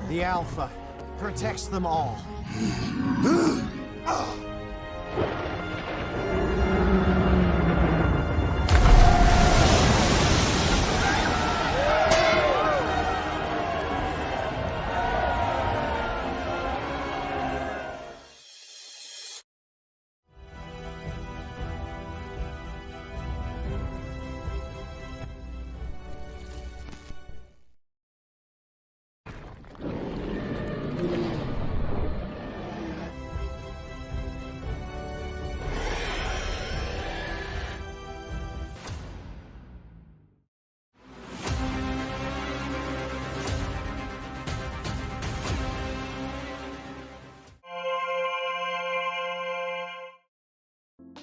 The Alpha protects them all.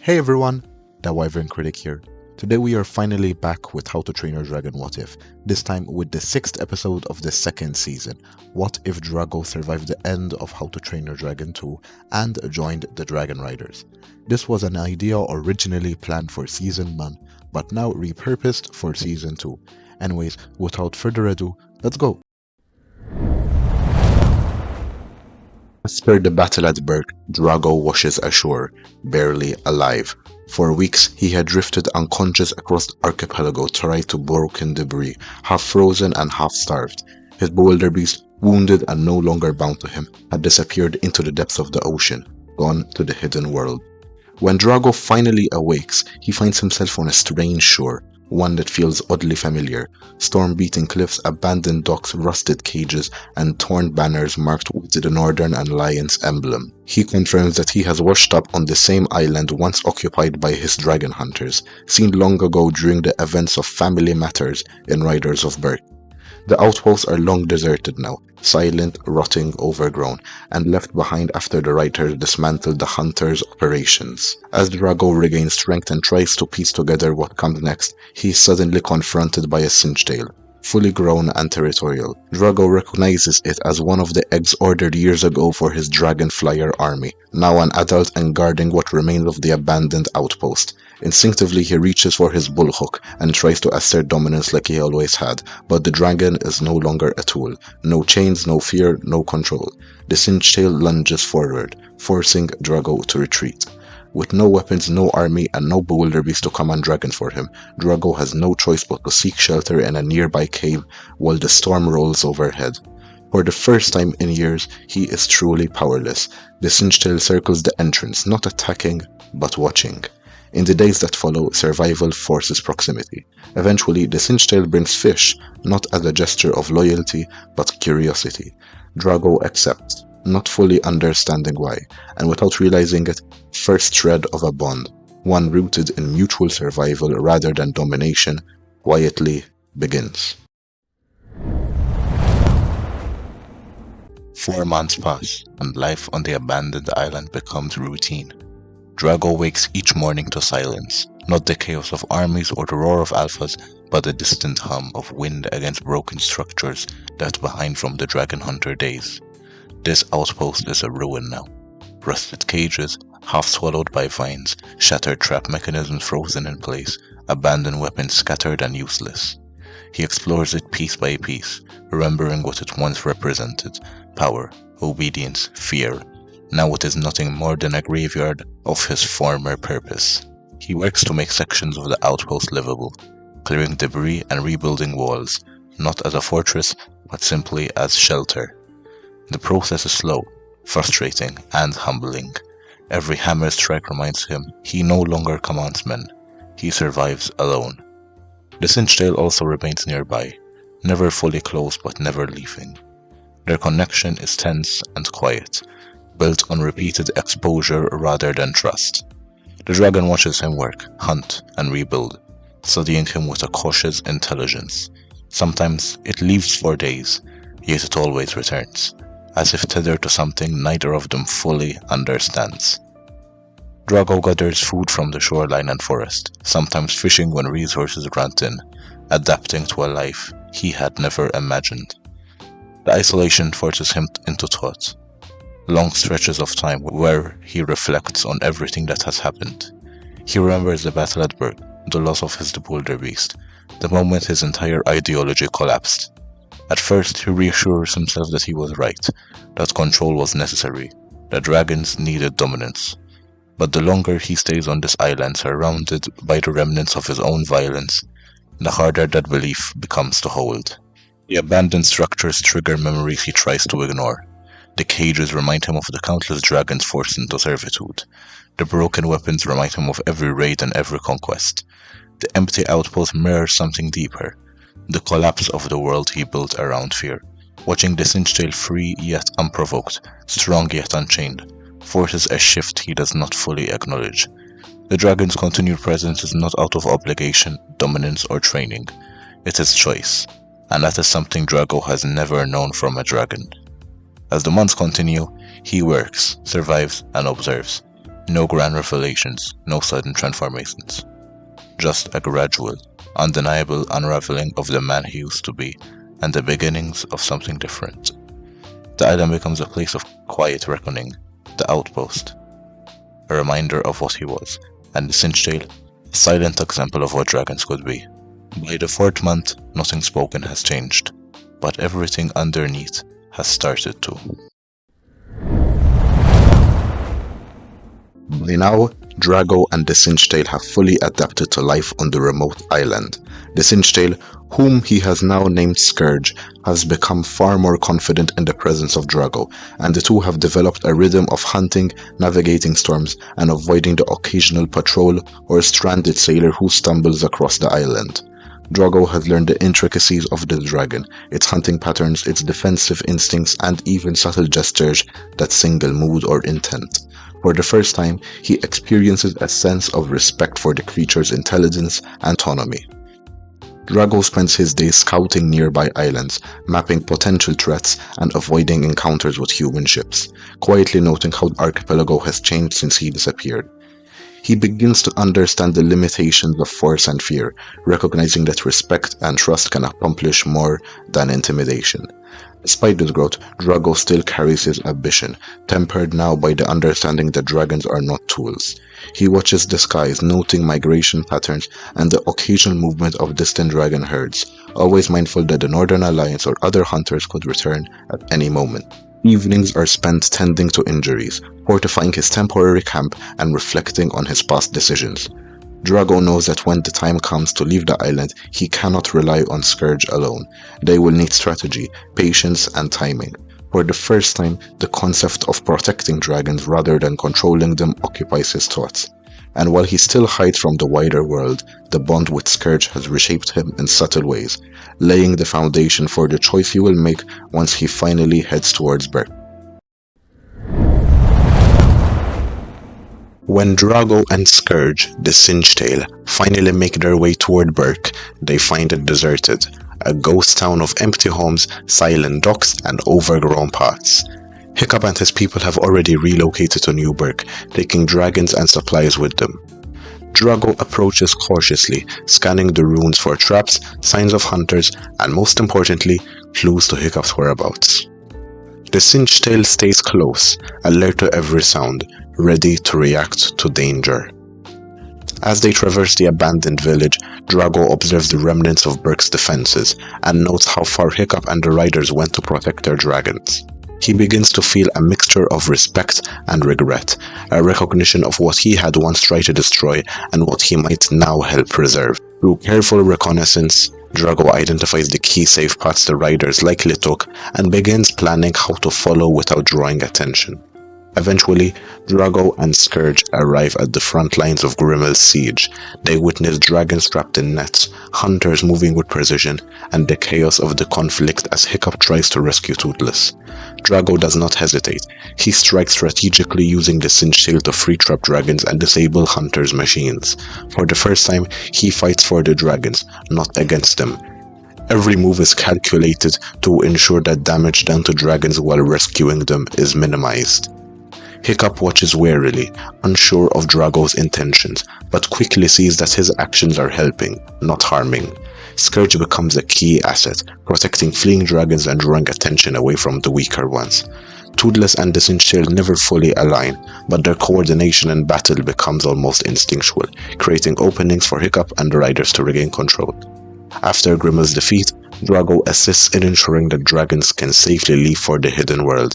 Hey everyone, ThatWyvernCritic here. Today we are finally back with How to Train Your Dragon What If, this time with the 6th episode of the 2nd season. What if Drago survived the end of How to Train Your Dragon 2 and joined the Dragon Riders? This was an idea originally planned for Season 1, but now repurposed for Season 2. Anyways, without further ado, let's go! After the battle at Berk, Drago washes ashore, barely alive. For weeks, he had drifted unconscious across the archipelago tied to broken debris, half frozen and half starved. His bewilderbeast, wounded and no longer bound to him, had disappeared into the depths of the ocean, gone to the hidden world. When Drago finally awakes, he finds himself on a strange shore, one that feels oddly familiar. Storm-beaten cliffs, abandoned docks, rusted cages, and torn banners marked with the Northern Alliance emblem. He confirms that he has washed up on the same island once occupied by his dragon hunters, seen long ago during the events of Family Matters in Riders of Berk. The outposts are long deserted now, silent, rotting, overgrown, and left behind after the writers dismantled the hunters' operations. As Drago regains strength and tries to piece together what comes next, he is suddenly confronted by a Cinchtail. Fully grown and territorial, Drago recognizes it as one of the eggs ordered years ago for his Dragon Flyer army, now an adult and guarding what remains of the abandoned outpost. Instinctively he reaches for his bullhook and tries to assert dominance like he always had, but the dragon is no longer a tool. No chains, no fear, no control. The Cinchtail lunges forward, forcing Drago to retreat. With no weapons, no army, and no bewilderbeast to command dragons for him, Drago has no choice but to seek shelter in a nearby cave while the storm rolls overhead. For the first time in years, he is truly powerless. The Cinchtail circles the entrance, not attacking, but watching. In the days that follow, survival forces proximity. Eventually, the Cinchtail brings fish, not as a gesture of loyalty, but curiosity. Drago accepts, not fully understanding why, and without realizing it, first shred of a bond, one rooted in mutual survival rather than domination, quietly begins. 4 months pass, and life on the abandoned island becomes routine. Drago wakes each morning to silence, not the chaos of armies or the roar of alphas, but the distant hum of wind against broken structures left behind from the dragon hunter days. This outpost is a ruin now. Rusted cages, half swallowed by vines, shattered trap mechanisms frozen in place, abandoned weapons scattered and useless. He explores it piece by piece, remembering what it once represented: power, obedience, fear. Now it is nothing more than a graveyard of his former purpose. He works to make sections of the outpost livable, clearing debris and rebuilding walls, not as a fortress, but simply as shelter. The process is slow, frustrating, and humbling. Every hammer strike reminds him he no longer commands men. He survives alone. The Cinchtail also remains nearby, never fully close but never leaving. Their connection is tense and quiet, built on repeated exposure rather than trust. The dragon watches him work, hunt, and rebuild, studying him with a cautious intelligence. Sometimes it leaves for days, yet it always returns, as if tethered to something neither of them fully understands. Drago gathers food from the shoreline and forest, sometimes fishing when resources ran thin, adapting to a life he had never imagined. The isolation forces him into thought, long stretches of time where he reflects on everything that has happened. He remembers the battle at Berk, the loss of his bewilderbeast, the moment his entire ideology collapsed. At first, he reassures himself that he was right, that control was necessary, that dragons needed dominance. But the longer he stays on this island surrounded by the remnants of his own violence, the harder that belief becomes to hold. The abandoned structures trigger memories he tries to ignore. The cages remind him of the countless dragons forced into servitude. The broken weapons remind him of every raid and every conquest. The empty outpost mirrors something deeper, the collapse of the world he built around fear. Watching the Sinchtail free yet unprovoked, strong yet unchained, forces a shift he does not fully acknowledge. The dragon's continued presence is not out of obligation, dominance, or training. It is choice, and that is something Drago has never known from a dragon. As the months continue, he works, survives, and observes. No grand revelations, no sudden transformations. Just a gradual, undeniable unraveling of the man he used to be, and the beginnings of something different. The island becomes a place of quiet reckoning, the outpost, a reminder of what he was, and the Sinchtail, a silent example of what dragons could be. By the 4th month, nothing spoken has changed, but everything underneath has started to. By now, Drago and the Sinchtail have fully adapted to life on the remote island. The Sinchtail, whom he has now named Scourge, has become far more confident in the presence of Drago, and the two have developed a rhythm of hunting, navigating storms, and avoiding the occasional patrol or stranded sailor who stumbles across the island. Drago has learned the intricacies of the dragon, its hunting patterns, its defensive instincts, and even subtle gestures that signal mood or intent. For the first time, he experiences a sense of respect for the creature's intelligence and autonomy. Drago spends his days scouting nearby islands, mapping potential threats, and avoiding encounters with human ships, quietly noting how the archipelago has changed since he disappeared. He begins to understand the limitations of force and fear, recognizing that respect and trust can accomplish more than intimidation. Despite this growth, Drago still carries his ambition, tempered now by the understanding that dragons are not tools. He watches the skies, noting migration patterns and the occasional movement of distant dragon herds, always mindful that the Northern Alliance or other hunters could return at any moment. Evenings are spent tending to injuries, fortifying his temporary camp and reflecting on his past decisions. Drago knows that when the time comes to leave the island, he cannot rely on Scourge alone. They will need strategy, patience, and timing. For the first time, the concept of protecting dragons rather than controlling them occupies his thoughts. And while he still hides from the wider world, the bond with Scourge has reshaped him in subtle ways, laying the foundation for the choice he will make once he finally heads towards Berk. When Drago and Scourge, the Sinchtail, finally make their way toward Berk, they find it deserted, a ghost town of empty homes, silent docks, and overgrown paths. Hiccup and his people have already relocated to New Berk, taking dragons and supplies with them. Drago approaches cautiously, scanning the ruins for traps, signs of hunters, and most importantly, clues to Hiccup's whereabouts. The Sinchtail stays close, alert to every sound, ready to react to danger. As they traverse the abandoned village, Drago observes the remnants of Berk's defenses and notes how far Hiccup and the riders went to protect their dragons. He begins to feel a mixture of respect and regret, a recognition of what he had once tried to destroy and what he might now help preserve. Through careful reconnaissance, Drago identifies the key safe paths the riders likely took and begins planning how to follow without drawing attention. Eventually, Drago and Scourge arrive at the front lines of Grimmel's siege. They witness dragons trapped in nets, hunters moving with precision, and the chaos of the conflict as Hiccup tries to rescue Toothless. Drago does not hesitate. He strikes strategically using the Sinchtail to free trapped dragons and disable hunters' machines. For the first time, he fights for the dragons, not against them. Every move is calculated to ensure that damage done to dragons while rescuing them is minimized. Hiccup watches warily, unsure of Drago's intentions, but quickly sees that his actions are helping, not harming. Scourge becomes a key asset, protecting fleeing dragons and drawing attention away from the weaker ones. Toothless and the Sinchtail never fully align, but their coordination in battle becomes almost instinctual, creating openings for Hiccup and the riders to regain control. After Grimmel's defeat, Drago assists in ensuring that dragons can safely leave for the hidden world.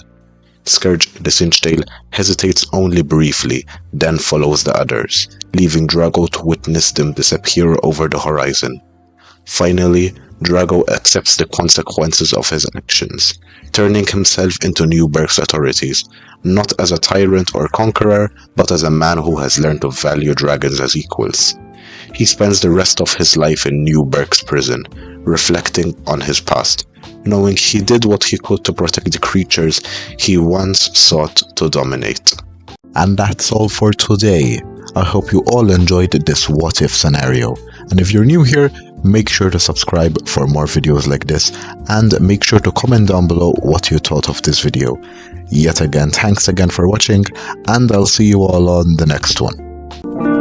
Scourge, the Cinchtail, hesitates only briefly, then follows the others, leaving Drago to witness them disappear over the horizon. Finally, Drago accepts the consequences of his actions, turning himself into Newburgh's authorities, not as a tyrant or conqueror, but as a man who has learned to value dragons as equals. He spends the rest of his life in Newburgh's prison, reflecting on his past, knowing he did what he could to protect the creatures he once sought to dominate. And that's all for today. I hope you all enjoyed this what if scenario. And if you're new here, make sure to subscribe for more videos like this, and make sure to comment down below what you thought of this video. Yet again, thanks again for watching, and I'll see you all on the next one.